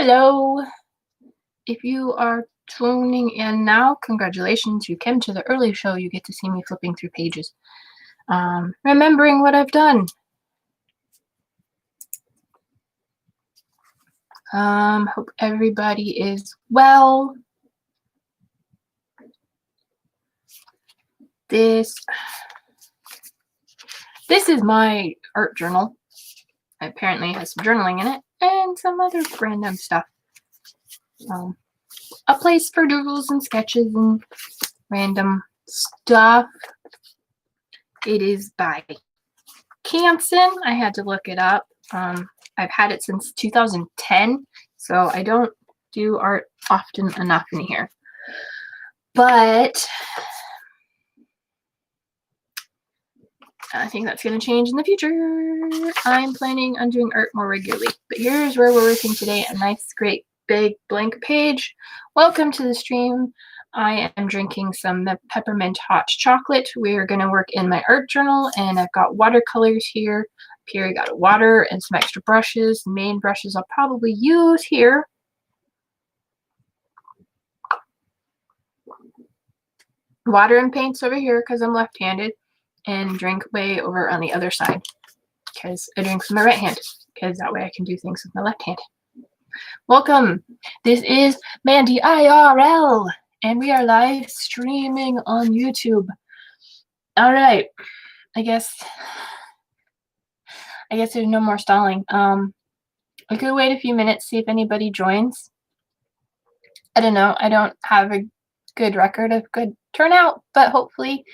Hello. If you are tuning in now, congratulations. You came to the early show. You get to see me flipping through pages. Remembering what I've done. Hope everybody is well. This is my art journal. It apparently has some journaling in it and some other random stuff. A place for doodles and sketches and random stuff. It is by Canson. I had to look it up. I've had it since 2010, so I don't do art often enough in here. But I think that's going to change in the future. I'm planning on doing art more regularly. But here's where we're working today. A nice, great, big blank page. Welcome to the stream. I am drinking some peppermint hot chocolate. We're going to work in my art journal, and I've got watercolors here. Up here I got water and some extra brushes. Main brushes I'll probably use here. Water and paints over here because I'm left-handed, and drink way over on the other side because I drink with my right hand, because that way I can do things with my left hand. Welcome. This is Mandy IRL, and we are live streaming on YouTube. All right. I guess there's no more stalling. I could wait a few minutes, see if anybody joins. I don't know. I don't have a good record of good turnout, but hopefully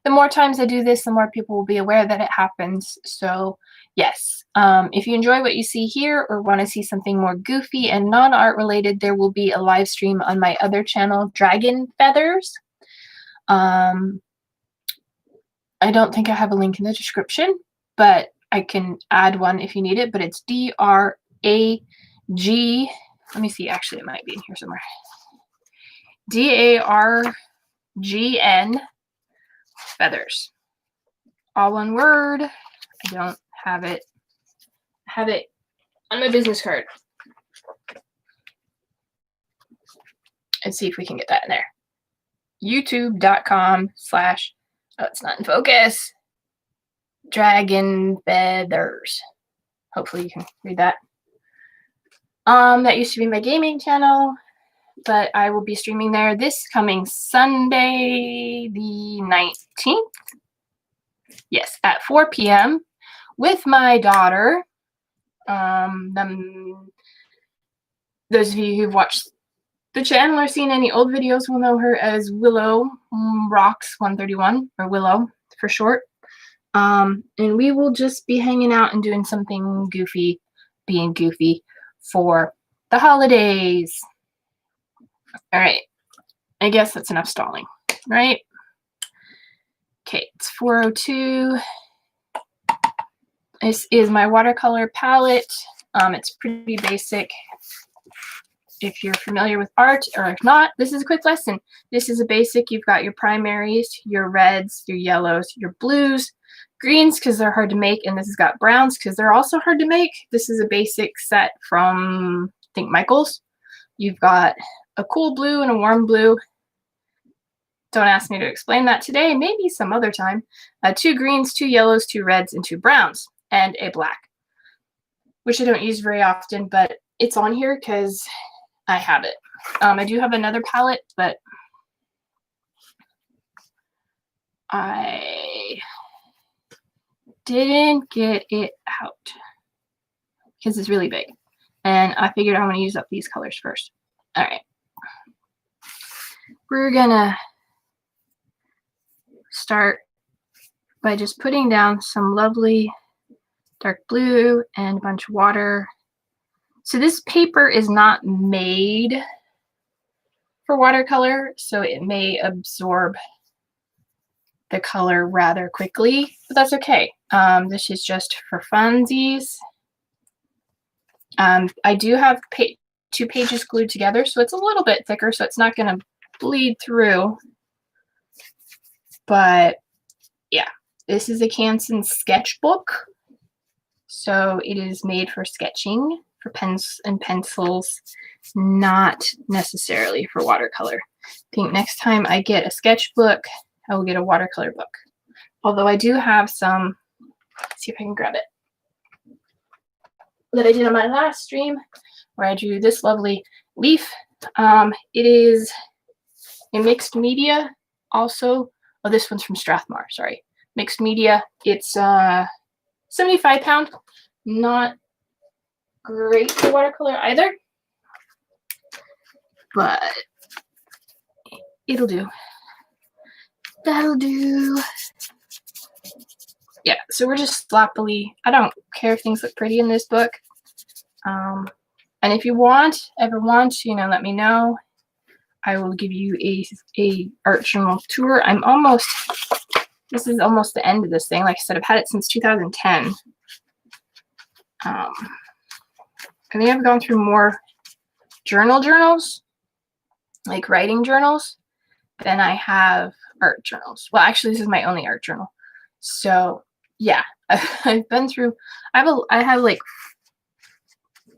the more times I do this, the more people will be aware that it happens. So yes, if you enjoy what you see here or want to see something more goofy and non-art related, there will be a live stream on my other channel, Dragon Feathers. I don't think I have a link in the description, but I can add one if you need it. But it's D-R-A-G. Let me see. Actually, it might be in here somewhere. D-A-R-G-N Feathers. All one word. I don't have it. I have it on my business card. Let's see if we can get that in there. YouTube.com/ oh, it's not in focus. Dragon Feathers. Hopefully you can read that. That used to be my gaming channel, but I will be streaming there this coming Sunday, the 19th. Yes, at 4 p.m. with my daughter. Those of you who've watched the channel or seen any old videos will know her as Willow Rocks 131, or Willow for short. And we will just be hanging out and doing something goofy, being goofy for the holidays. All right. I guess that's enough stalling, right? Okay, it's 4:02. This is my watercolor palette. It's pretty basic. If you're familiar with art, or if not, this is a quick lesson. This is a basic. You've got your primaries, your reds, your yellows, your blues, greens because they're hard to make, and this has got browns because they're also hard to make. This is a basic set from, I think, Michael's. You've got a cool blue and a warm blue. Don't ask me to explain that today, maybe some other time. 2 greens, 2 yellows, 2 reds, and 2 browns, and a black, which I don't use very often, but it's on here because I have it. I do have another palette, but I didn't get it out because it's really big, and I figured I want to use up these colors first. All right. We're gonna start by just putting down some lovely dark blue and a bunch of water. So this paper is not made for watercolor, so it may absorb the color rather quickly, but that's okay. This is just for funsies. I do have 2 pages glued together, so it's a little bit thicker, so it's not going to bleed through. But yeah, this is a Canson sketchbook. So it is made for sketching for pens and pencils, not necessarily for watercolor. I think next time I get a sketchbook, I will get a watercolor book. Although I do have some, let's see if I can grab it, that I did on my last stream where I drew this lovely leaf. It is a mixed media also. Oh, this one's from Strathmore, sorry. Mixed media. It's 75 pound. Not great for watercolor either, but it'll do. That'll do. Yeah, so we're just sloppily, I don't care if things look pretty in this book. And if you ever want, you know, let me know. I will give you a art journal tour. This is almost the end of this thing. Like I said, I've had it since 2010. I think I've gone through more journals, like writing journals, than I have art journals. Well, actually, this is my only art journal. So yeah, I've been through, I have like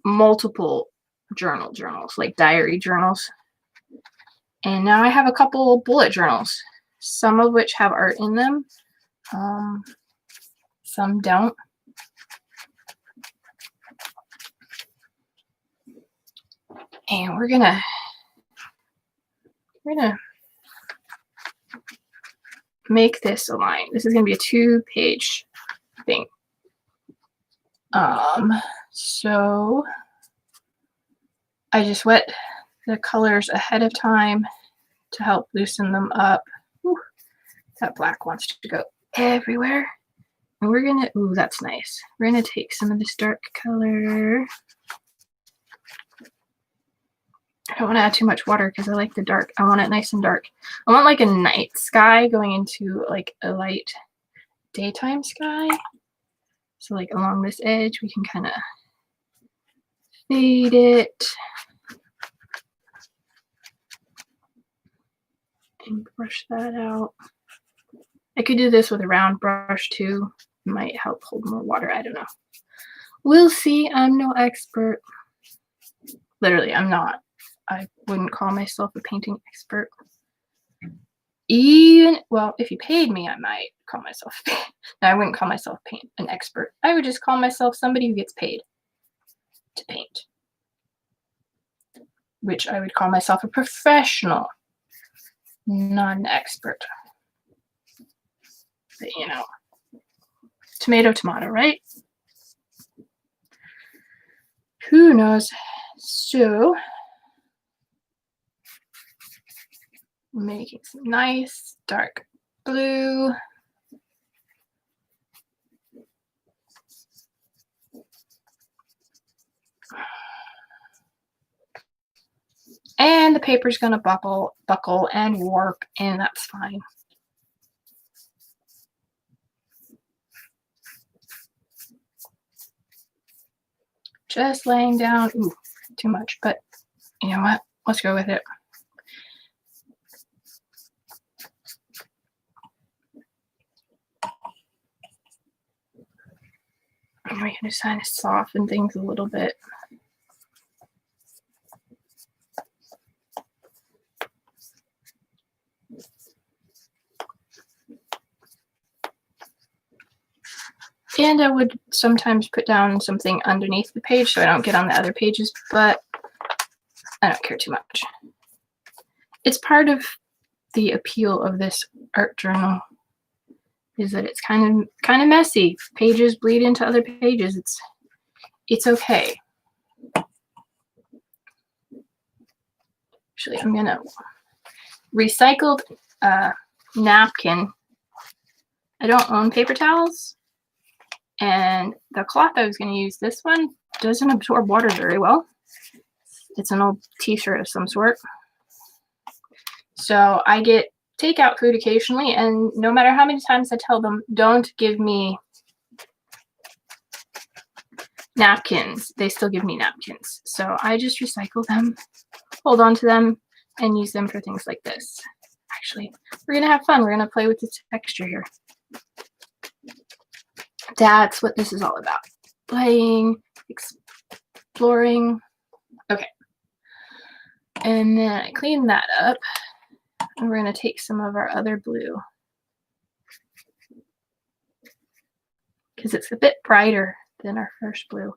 multiple journals, like diary journals. And now I have a couple bullet journals, some of which have art in them. Some don't. And we're gonna make this a line. This is gonna be a 2-page thing. So I just wet the colors ahead of time to help loosen them up. Whew, that black wants to go everywhere. And we're gonna, ooh, that's nice. We're gonna take some of this dark color. I don't want to add too much water because I like the dark. I want it nice and dark. I want like a night sky going into like a light daytime sky. So like along this edge, we can kind of fade it. And brush that out. I could do this with a round brush too. It might help hold more water. I don't know. We'll see. I'm no expert. Literally, I'm not. I wouldn't call myself a painting expert. Even, well, if you paid me, I might call myself. No, I wouldn't call myself an expert. I would just call myself somebody who gets paid to paint. Which I would call myself a professional, not an expert. But, you know, tomato, tomato, right? Who knows? So, making some nice dark blue. And the paper's gonna buckle and warp, and that's fine. Just laying down, ooh, too much, but you know what? Let's go with it. And we're gonna kind of soften things a little bit. And I would sometimes put down something underneath the page so I don't get on the other pages, but I don't care too much. It's part of the appeal of this art journal is that it's kind of messy. Pages bleed into other pages. It's okay. Actually, I'm gonna recycled napkin. I don't own paper towels. And the cloth I was going to use, this one doesn't absorb water very well. It's an old t-shirt of some sort. So I get takeout food occasionally, and no matter how many times I tell them, don't give me napkins, they still give me napkins. So I just recycle them, hold on to them, and use them for things like this. Actually, we're going to have fun. We're going to play with the texture here. That's what this is all about. Playing, flooring. Okay. And then I clean that up. And we're going to take some of our other blue, because it's a bit brighter than our first blue.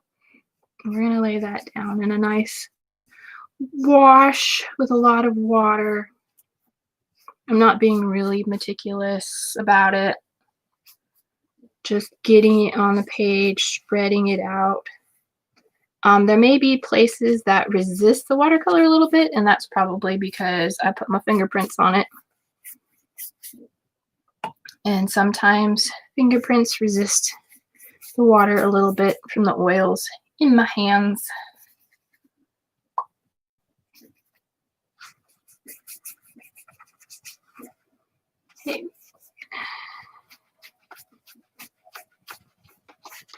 And we're going to lay that down in a nice wash with a lot of water. I'm not being really meticulous about it. Just getting it on the page, spreading it out. There may be places that resist the watercolor a little bit, and that's probably because I put my fingerprints on it. And sometimes fingerprints resist the water a little bit from the oils in my hands. Okay.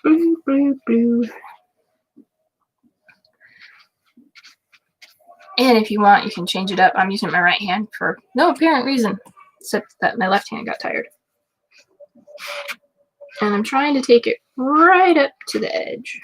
Blue, blue, blue. And if you want, you can change it up. I'm using my right hand for no apparent reason, except that my left hand got tired. And I'm trying to take it right up to the edge.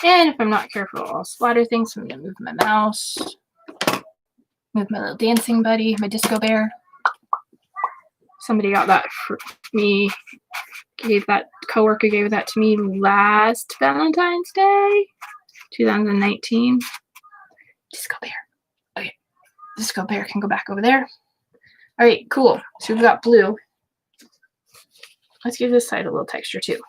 And if I'm not careful, I'll splatter things. So I'm going to move my mouse, move my little dancing buddy, my disco bear. Somebody got that for me. Coworker gave that to me last Valentine's Day, 2019. Disco bear. Okay, disco bear can go back over there. All right, cool. So we've got blue. Let's give this side a little texture too.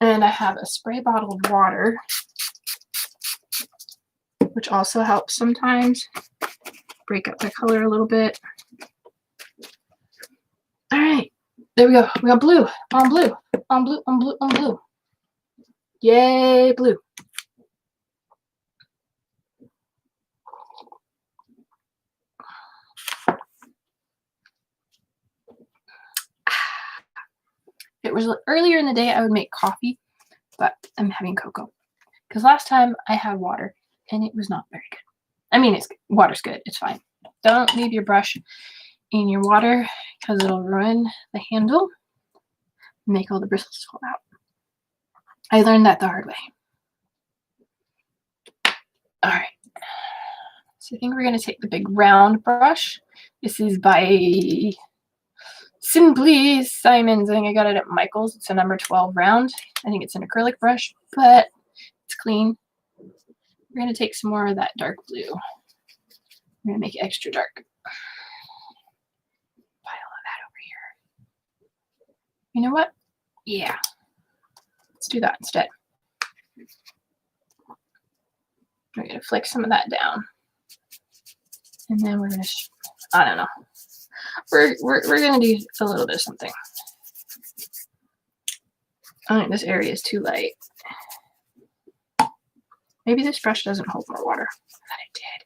And I have a spray bottle of water, which also helps sometimes break up the color a little bit. All right, there we go. We got blue on blue on blue on blue on blue. Yay, blue. If it was earlier in the day, I would make coffee, but I'm having cocoa. Because last time I had water, and it was not very good. I mean, water's good. It's fine. Don't leave your brush in your water, because it'll ruin the handle, make all the bristles fall out. I learned that the hard way. All right. So I think we're going to take the big round brush. This is by Simply Simons. I think I got it at Michael's. It's a number 12 round. I think it's an acrylic brush, but it's clean. We're going to take some more of that dark blue. We're going to make it extra dark. Pile of that over here. You know what? Yeah. Let's do that instead. We're going to flick some of that down. And then we're going to, I don't know. We're going to do a little bit of something. I think this area is too light. Maybe this brush doesn't hold more water than it did.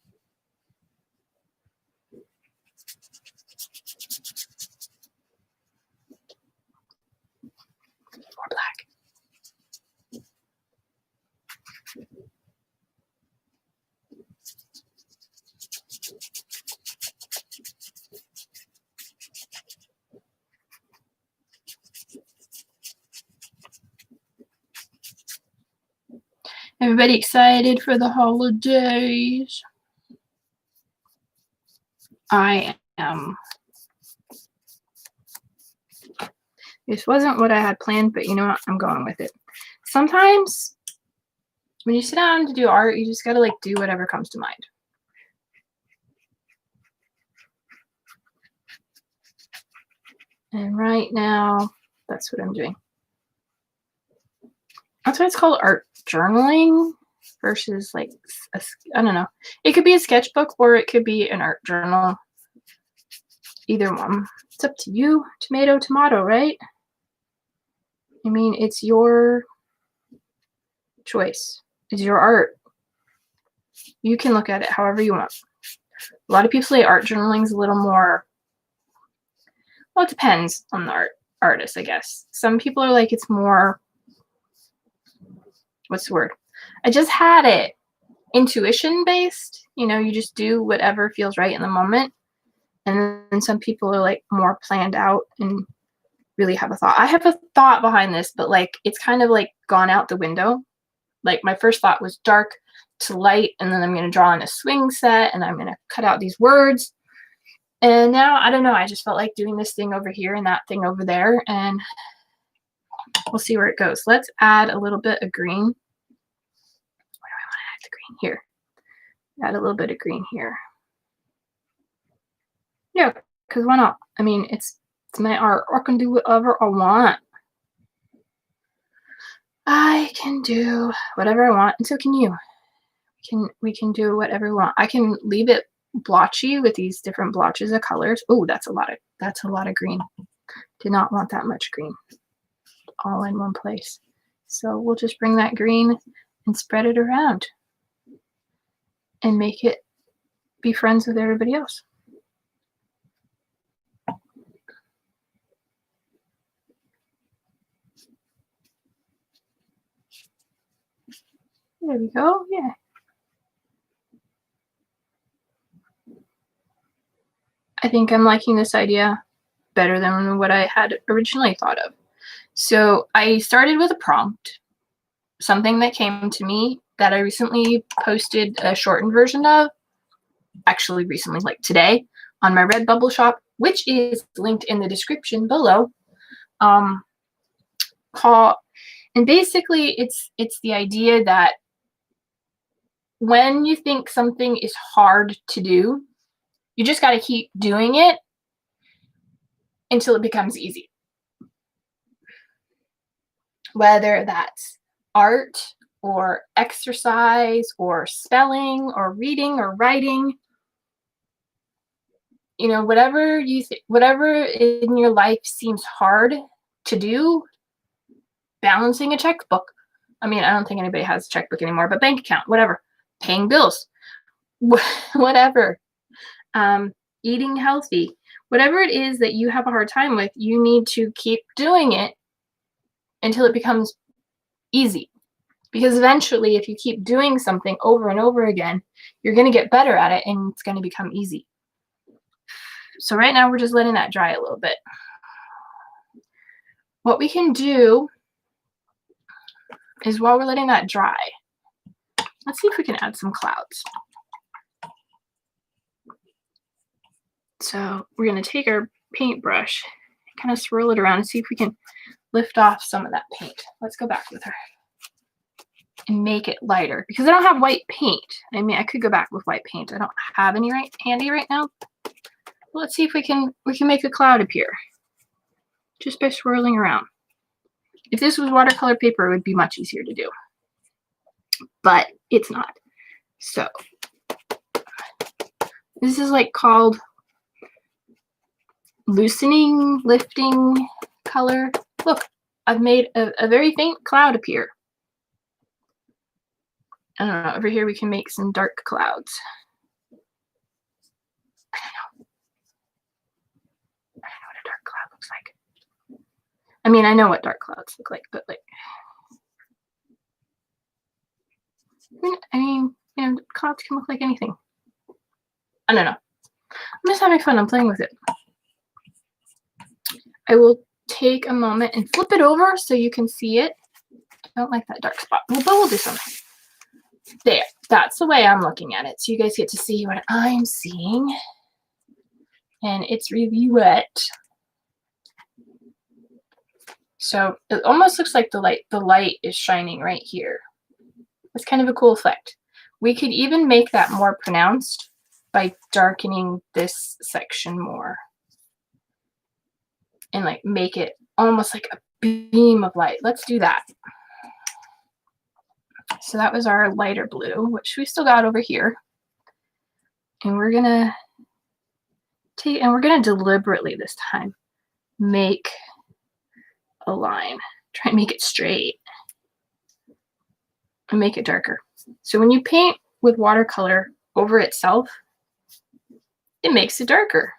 More black. Everybody excited for the holidays? I am. This wasn't what I had planned, but you know what? I'm going with it. Sometimes when you sit down to do art, you just gotta like do whatever comes to mind. And right now, that's what I'm doing. That's why it's called art journaling versus like, I don't know. It could be a sketchbook or it could be an art journal. Either one. It's up to you. Tomato, tomato, right? I mean, it's your choice. It's your art. You can look at it however you want. A lot of people say art journaling is a little more, well, it depends on the artist, I guess. Some people are like, it's more, what's the word? I just had it. Intuition based, you know, you just do whatever feels right in the moment. And then some people are like more planned out and really have a thought. I have a thought behind this, but like it's kind of like gone out the window. Like my first thought was dark to light, and then I'm going to draw in a swing set and I'm going to cut out these words. And now, I don't know, I just felt like doing this thing over here and that thing over there, and we'll see where it goes. Let's add a little bit of green. The green here. Add a little bit of green here. Yeah, because why not? I mean, it's my art. I can do whatever I want. I can do whatever I want, and so can you. We can do whatever we want. I can leave it blotchy with these different blotches of colors. Oh, that's a lot of green. Did not want that much green all in one place. So we'll just bring that green and spread it around and make it be friends with everybody else. There we go. Yeah. I think I'm liking this idea better than what I had originally thought of. So I started with a prompt, something that came to me that I recently posted a shortened version of, actually recently, like today, on my RedBubble shop, which is linked in the description below. And basically it's the idea that when you think something is hard to do, you just got to keep doing it until it becomes easy. Whether that's art or exercise or spelling or reading or writing, you know, whatever whatever in your life seems hard to do, balancing a checkbook. I mean, I don't think anybody has a checkbook anymore, but bank account, whatever, paying bills, whatever, eating healthy, whatever it is that you have a hard time with, you need to keep doing it until it becomes easy. Because eventually, if you keep doing something over and over again, you're going to get better at it and it's going to become easy. So right now, we're just letting that dry a little bit. What we can do is, while we're letting that dry, let's see if we can add some clouds. So we're going to take our paintbrush, kind of swirl it around and see if we can lift off some of that paint. Let's go back with her and make it lighter, because I don't have white paint. I mean, I could go back with white paint. I don't have any handy right now. Well, let's see if we can make a cloud appear just by swirling around. If this was watercolor paper, it would be much easier to do, but it's not. So this is like called loosening, lifting color. Look, I've made a very faint cloud appear. I don't know, over here we can make some dark clouds. I don't know what a dark cloud looks like. I mean, I know what dark clouds look like, but like, I mean, you know, clouds can look like anything. I don't know. I'm just having fun. I'm playing with it. I will take a moment and flip it over so you can see it. I don't like that dark spot, but we'll do something. There, that's the way I'm looking at it. So you guys get to see what I'm seeing. And it's really wet. So it almost looks like the light is shining right here. It's kind of a cool effect. We could even make that more pronounced by darkening this section more. And like make it almost like a beam of light. Let's do that. So that was our lighter blue, which we still got over here. And we're gonna deliberately this time make a line. Try and make it straight and make it darker. So when you paint with watercolor over itself, it makes it darker.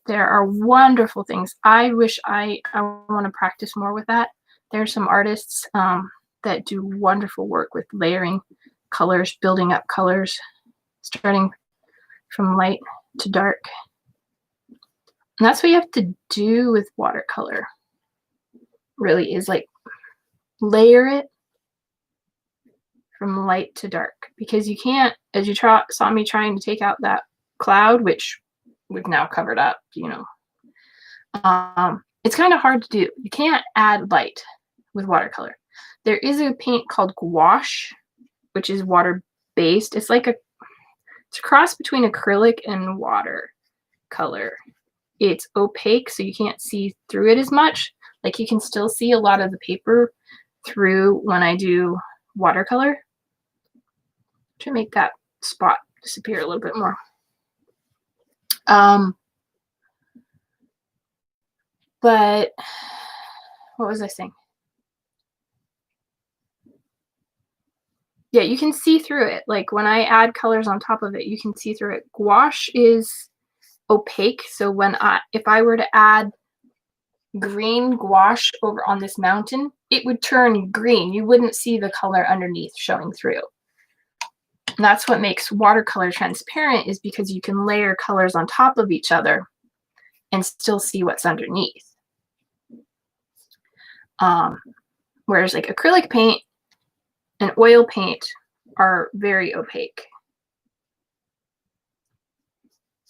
There are wonderful things. I wish I want to practice more with that. There are some artists that do wonderful work with layering colors, building up colors, starting from light to dark. And that's what you have to do with watercolor, really, is like layer it from light to dark, because you can't, as you saw me trying to take out that cloud, which we've now covered up, you know, it's kind of hard to do. You can't add light with watercolor. There is a paint called gouache, which is water-based. It's like it's a cross between acrylic and watercolor. It's opaque, so you can't see through it as much. Like, you can still see a lot of the paper through when I do watercolor, to make that spot disappear a little bit more. But what was I saying? Yeah, you can see through it. Like, when I add colors on top of it, you can see through it. Gouache is opaque, so if I were to add green gouache over on this mountain, it would turn green. You wouldn't see the color underneath showing through. And that's what makes watercolor transparent, is because you can layer colors on top of each other and still see what's underneath. Whereas like acrylic paint and oil paint are very opaque.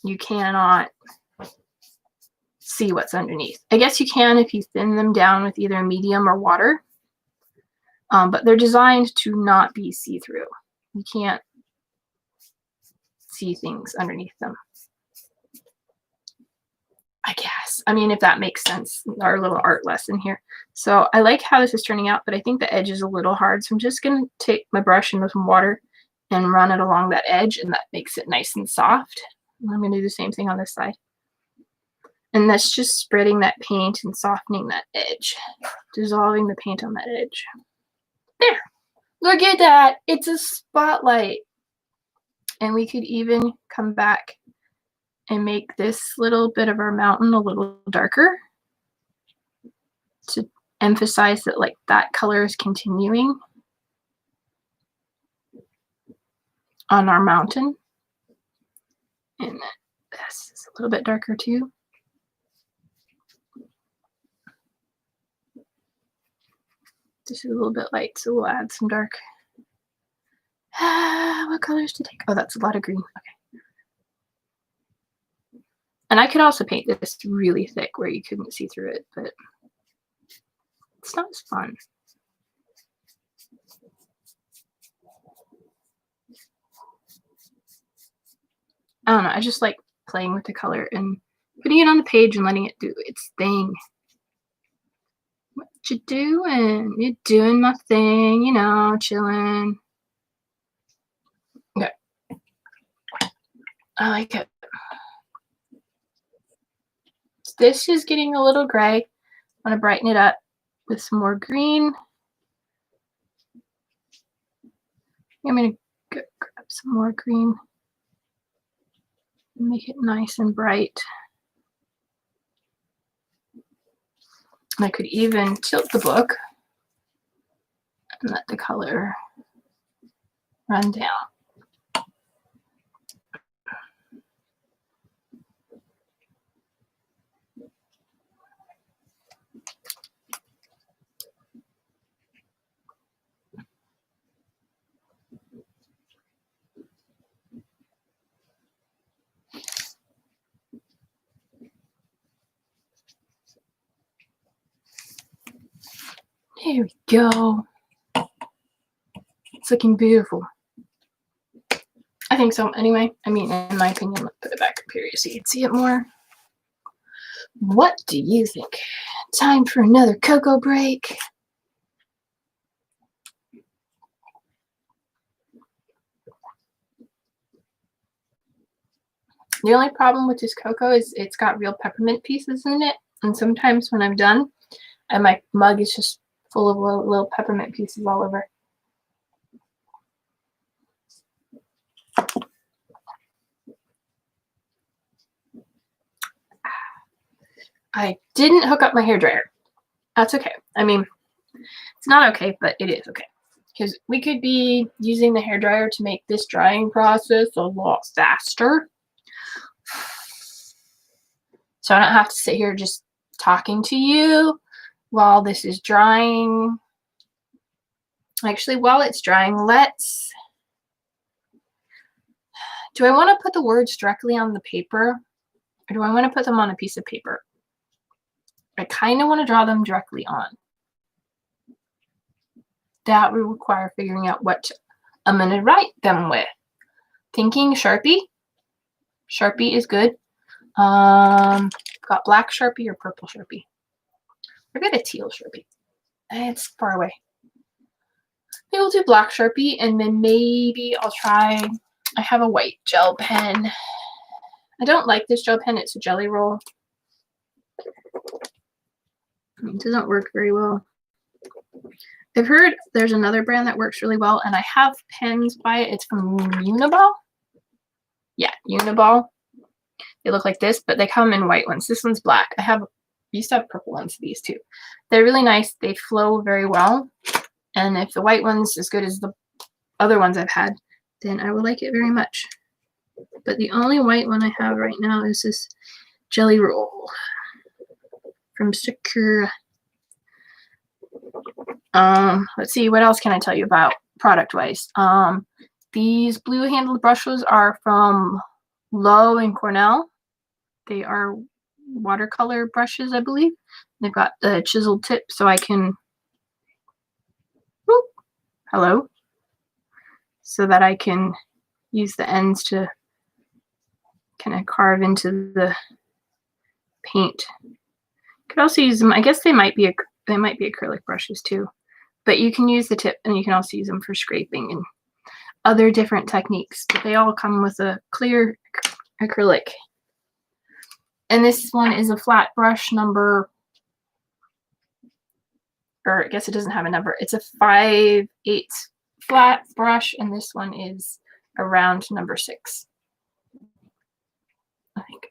You cannot see what's underneath. I guess you can if you thin them down with either medium or water, but they're designed to not be see-through. You can't see things underneath them, I guess. I mean, if that makes sense, our little art lesson here. So I like how this is turning out, but I think the edge is a little hard. So I'm just going to take my brush and with some water and run it along that edge, and that makes it nice and soft. And I'm going to do the same thing on this side. And that's just spreading that paint and softening that edge, dissolving the paint on that edge. There. Look at that. It's a spotlight. And we could even come back and make this little bit of our mountain a little darker to emphasize that, like, that color is continuing on our mountain. And this is a little bit darker too. This is a little bit light, so we'll add some dark. What colors to take? Oh, that's a lot of green. Okay. And I could also paint this really thick where you couldn't see through it, but it's not as fun. I don't know. I just like playing with the color and putting it on the page and letting it do its thing. What you doing? You're doing my thing, you know, chilling. Okay. I like it. This is getting a little gray. I want to brighten it up with some more green. I'm going to grab some more green and make it nice and bright. And I could even tilt the book and let the color run down. There we go. It's looking beautiful. I think so anyway. I mean, in my opinion, let's put it back up here so you can see it more. What do you think? Time for another cocoa break. The only problem with this cocoa is it's got real peppermint pieces in it. And sometimes when I'm done, and my mug is just full of little peppermint pieces all over. I didn't hook up my hairdryer. That's okay. I mean, it's not okay, but it is okay. Because we could be using the hairdryer to make this drying process a lot faster. So I don't have to sit here just talking to you while this is drying. Actually, while it's drying, do I want to put the words directly on the paper, or do I want to put them on a piece of paper? I kind of want to draw them directly on. That would require figuring out what I'm going to write them with. Thinking Sharpie. Sharpie is good. Got black Sharpie or purple Sharpie? I got a teal Sharpie. It's far away. Maybe we'll do black Sharpie, and then maybe I'll try, I have a white gel pen. I don't like this gel pen. It's a jelly roll. It doesn't work very well. I've heard there's another brand that works really well, and I have pens by it. It's from Uniball. Yeah, Uniball. They look like this, but they come in white ones. This one's black. I used to have purple ones, these two. They're really nice. They flow very well. And if the white one's as good as the other ones I've had, then I would like it very much. But the only white one I have right now is this jelly roll from Sakura. Let's see, what else can I tell you about product-wise? These blue-handled brushes are from Lowe and Cornell. They are watercolor brushes, I believe. They've got the chiseled tip, so I can, whoop, hello, so that I can use the ends to kind of carve into the paint. Could also use them. I guess they might be acrylic brushes too, but you can use the tip, and you can also use them for scraping and other different techniques. But they all come with a clear acrylic. And this one is a flat brush number, or I guess it doesn't have a number. It's a 5/8 flat brush, and this one is around number 6, I think.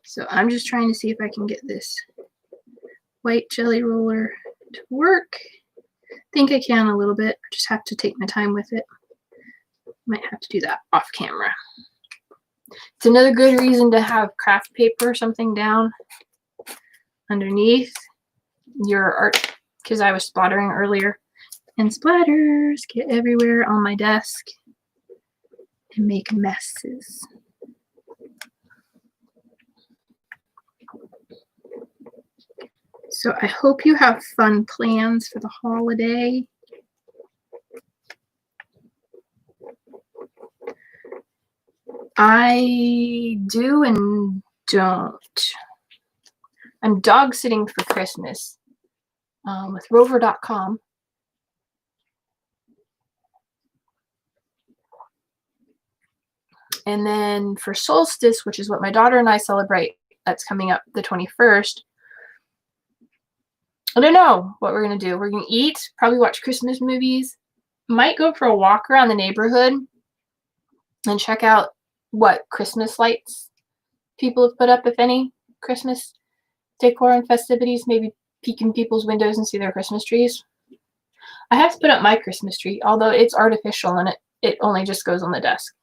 So I'm just trying to see if I can get this white jelly roller to work. I think I can a little bit. I just have to take my time with it. Might have to do that off camera. It's another good reason to have craft paper or something down underneath your art, because I was splattering earlier, and splatters get everywhere on my desk and make messes. So I hope you have fun plans for the holiday. I do and don't. I'm dog sitting for Christmas with rover.com. And then for solstice, which is what my daughter and I celebrate, that's coming up the 21st. I don't know what we're going to do. We're going to eat, probably watch Christmas movies, might go for a walk around the neighborhood and check out what Christmas lights people have put up, if any, Christmas decor and festivities, maybe peek in people's windows and see their Christmas trees. I have to put up my Christmas tree, although it's artificial and it only just goes on the desk.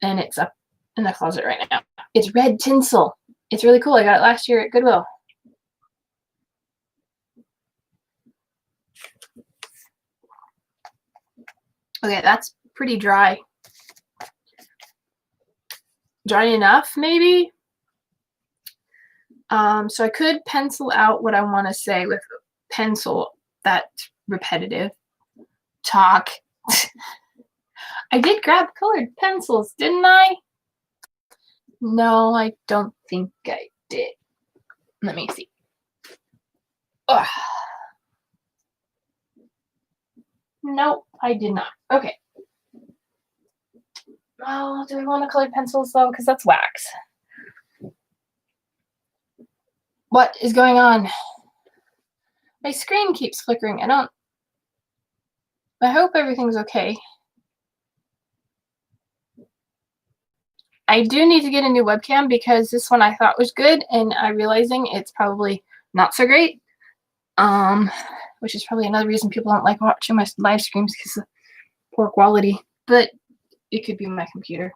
And it's up in the closet right now. It's red tinsel. It's really cool. I got it last year at Goodwill. Okay, that's pretty dry. Dry enough, maybe? So I could pencil out what I want to say with pencil. That's repetitive talk. I did grab colored pencils, didn't I? No, I don't think I did. Let me see. Ugh. Nope, I did not. Okay. Oh, do we want to colored pencils though? Because that's wax. What is going on? My screen keeps flickering. I hope everything's okay. I do need to get a new webcam because this one I thought was good, and I'm realizing it's probably not so great. Which is probably another reason people don't like watching my live streams, because of poor quality. But it could be my computer.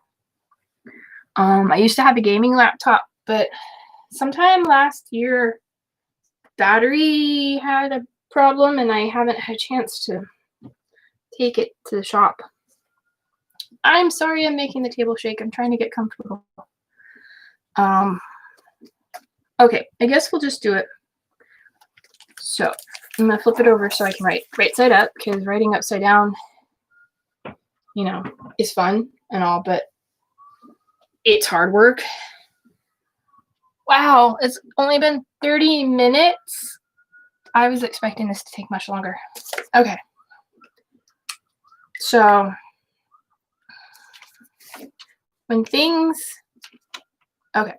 I used to have a gaming laptop, but sometime last year, battery had a problem, and I haven't had a chance to take it to the shop. I'm sorry I'm making the table shake. I'm trying to get comfortable. Okay, I guess we'll just do it. So I'm gonna flip it over so I can write right side up, because writing upside down, you know, is fun and all, but it's hard work. Wow, it's only been 30 minutes. I was expecting this to take much longer. Okay. So when things, okay,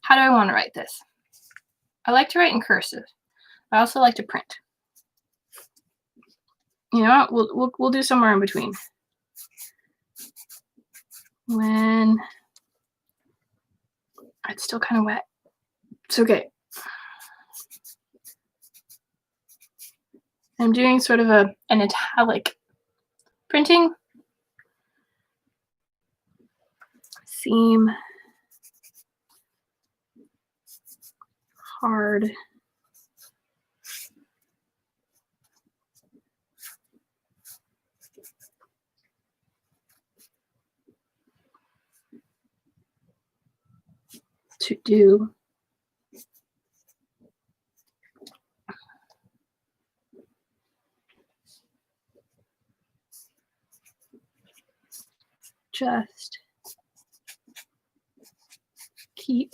how do I want to write this? I like to write in cursive. I also like to print. You know what? We'll do somewhere in between. When it's still kind of wet. It's okay. I'm doing sort of an italic printing. Seem hard. To do. Just keep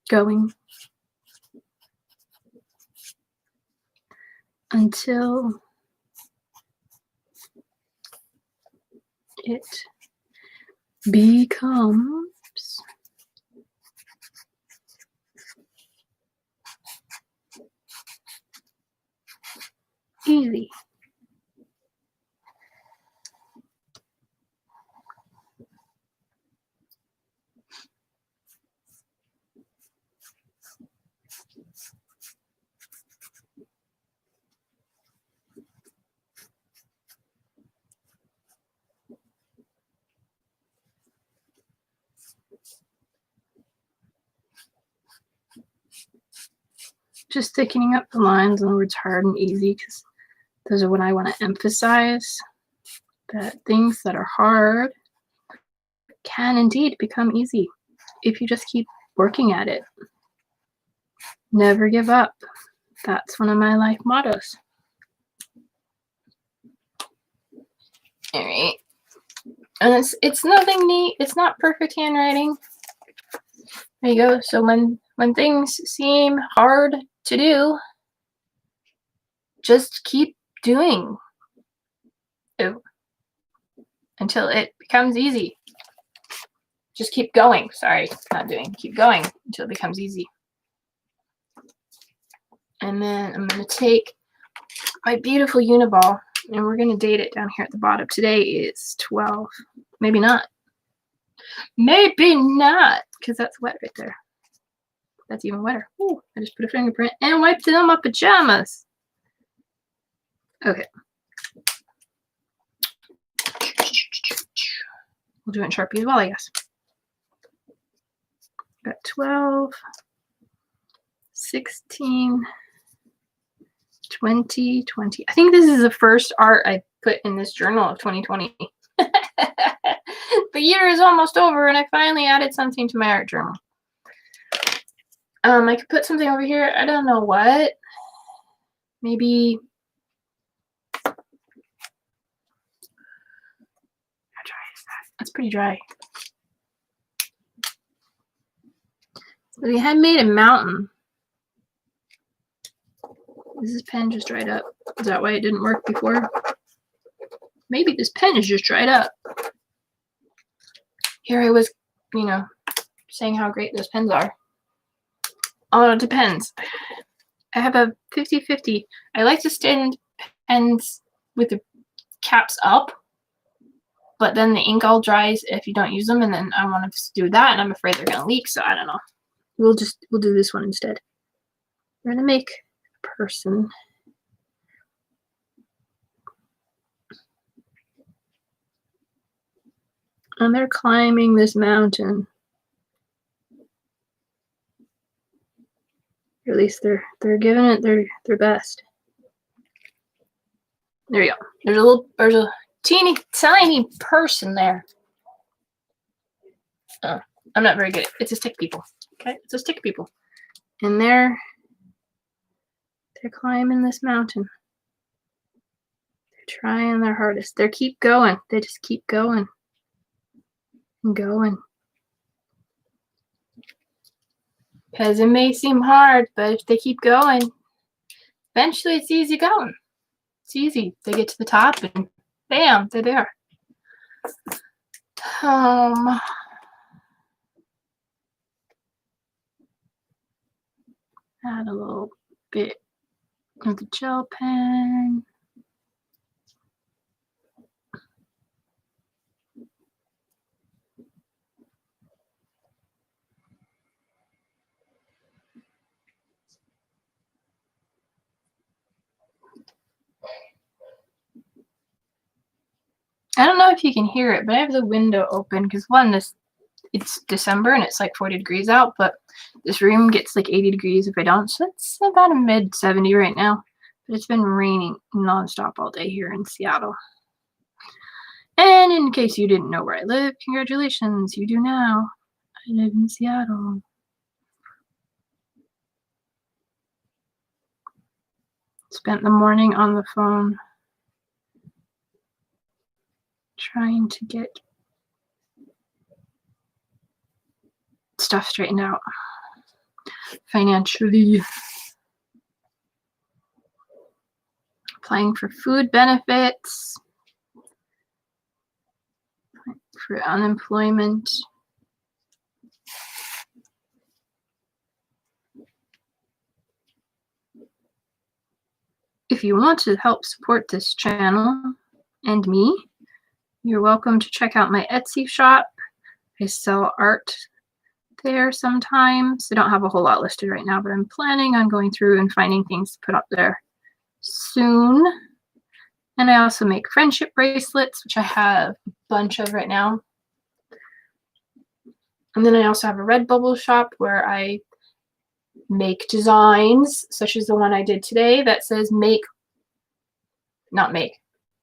going until it becomes easy. Just thickening up the lines on the words hard and easy, because those are what I want to emphasize, that things that are hard can indeed become easy if you just keep working at it. Never give up. That's one of my life mottos. All right. And it's nothing neat. It's not perfect handwriting. There you go. So when things seem hard to do, just keep doing it until it becomes easy. Just keep going. Sorry, not doing. Keep going until it becomes easy. And then I'm going to take my beautiful Uniball, and we're going to date it down here at the bottom. Today is 12. Maybe not. Maybe not, because that's wet right there. That's even wetter. Ooh, I just put a fingerprint and wiped it on my pajamas. Okay. We'll do it in Sharpie as well, I guess. Got 12, 16, 20, 20. I think this is the first art I put in this journal of 2020. The year is almost over, and I finally added something to my art journal. I could put something over here. I don't know what. Maybe. How dry is that? That's pretty dry. So we had made a mountain. This pen just dried up. Is that why it didn't work before? Maybe this pen is just dried up. Here I was, you know, saying how great those pens are. Oh, it depends. I have a 50-50. I like to stand pens with the caps up, but then the ink all dries if you don't use them, and then I want to do that, and I'm afraid they're gonna leak, so I don't know. We'll do this one instead. We're gonna make a person. And they're climbing this mountain. Or at least they're giving it their best. There you go. There's a teeny tiny person there. I'm not very good. It's a stick people. Okay, it's a stick people. And they're climbing this mountain. They're trying their hardest. They keep going. They just keep going. And going. Because it may seem hard, but if they keep going, eventually it's easy going. It's easy. They get to the top and bam, they're there. Add a little bit of the gel pen. I don't know if you can hear it, but I have the window open because it's December and it's like 40 degrees out, but this room gets like 80 degrees if I don't, so it's about a mid 70 right now. But it's been raining nonstop all day here in Seattle. And in case you didn't know where I live, congratulations, you do now. I live in Seattle. Spent the morning on the phone trying to get stuff straightened out financially. Applying for food benefits, for unemployment. If you want to help support this channel and me, you're welcome to check out my Etsy shop. I sell art there sometimes. I don't have a whole lot listed right now, but I'm planning on going through and finding things to put up there soon. And I also make friendship bracelets, which I have a bunch of right now. And then I also have a RedBubble shop where I make designs, such as the one I did today that says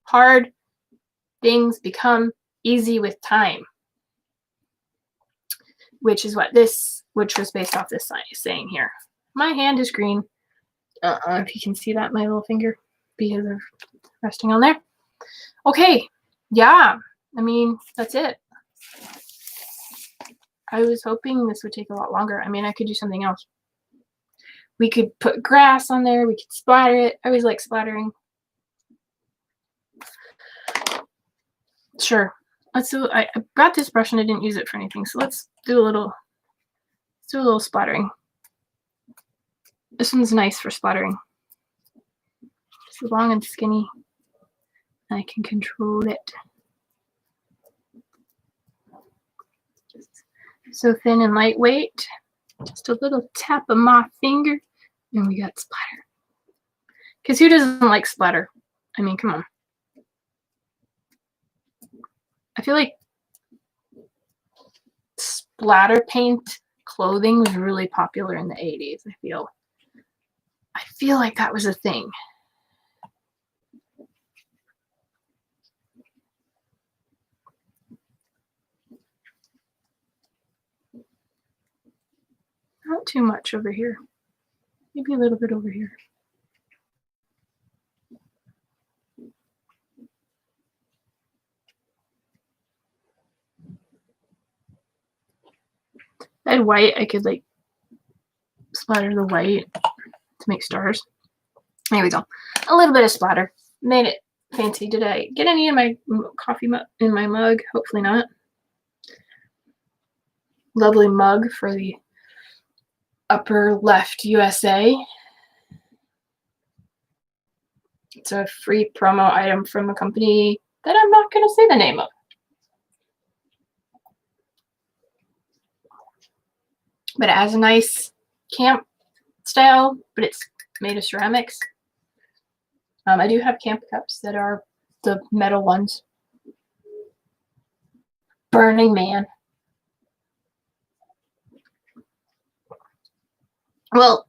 hard things become easy with time, which is which was based off this saying here. My hand is green. If you can see that, my little finger, because of resting on there. Okay, yeah, I mean, that's it. I was hoping this would take a lot longer. I mean, I could do something else. We could put grass on there. We could splatter it. I always like splattering. Sure. Let's do. I got this brush and I didn't use it for anything, so let's do a little splattering. This one's nice for splattering. It's long and skinny. I can control it. So thin and lightweight. Just a little tap of my finger, and we got splatter. Because who doesn't like splatter? I mean, come on. I feel like splatter paint clothing was really popular in the 80s. I feel like that was a thing. Not too much over here. Maybe a little bit over here. If I had white, I could like splatter the white to make stars. There we go. A little bit of splatter. Made it fancy. Did I get any in my coffee in my mug? Hopefully not. Lovely mug for the upper left USA. It's a free promo item from a company that I'm not going to say the name of. but it has a nice camp style, but it's made of ceramics. I do have camp cups that are the metal ones. Burning Man. Well,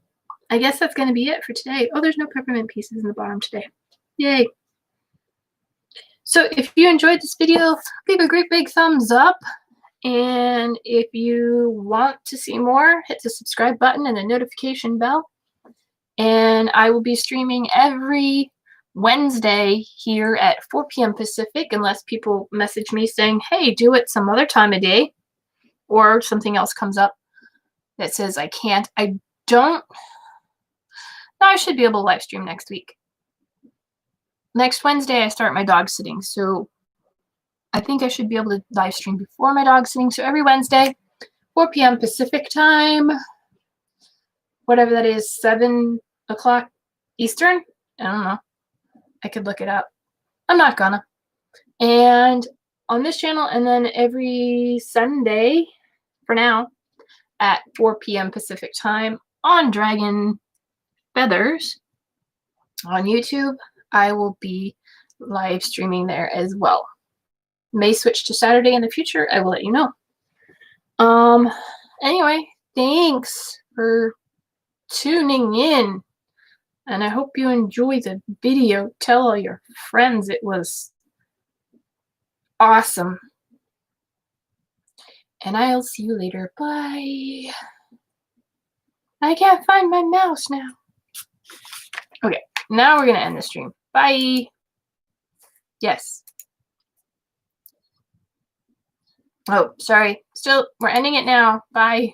I guess that's going to be it for today. Oh, there's no peppermint pieces in the bottom today. Yay. So if you enjoyed this video, leave a great big thumbs up. And if you want to see more, hit the subscribe button and the notification bell. And I will be streaming every Wednesday here at 4 p.m. Pacific, unless people message me saying, hey, do it some other time of day, or something else comes up that says I can't. I don't. No, I should be able to live stream next week. Next Wednesday, I start my dog sitting, so I think I should be able to live stream before my dog sitting. So every Wednesday, 4 p.m. Pacific time, whatever that is, 7 o'clock Eastern. I don't know. I could look it up. I'm not gonna. And on this channel, and then every Sunday, for now, at 4 p.m. Pacific time on Dragon Feathers on YouTube, I will be live streaming there as well. May switch to Saturday in the future. I will let you know. Anyway, thanks for tuning in. And I hope you enjoy the video. Tell all your friends it was awesome. And I'll see you later. Bye. I can't find my mouse now. Okay, now we're going to end the stream. Bye. Yes. Oh, sorry. Still, we're ending it now. Bye.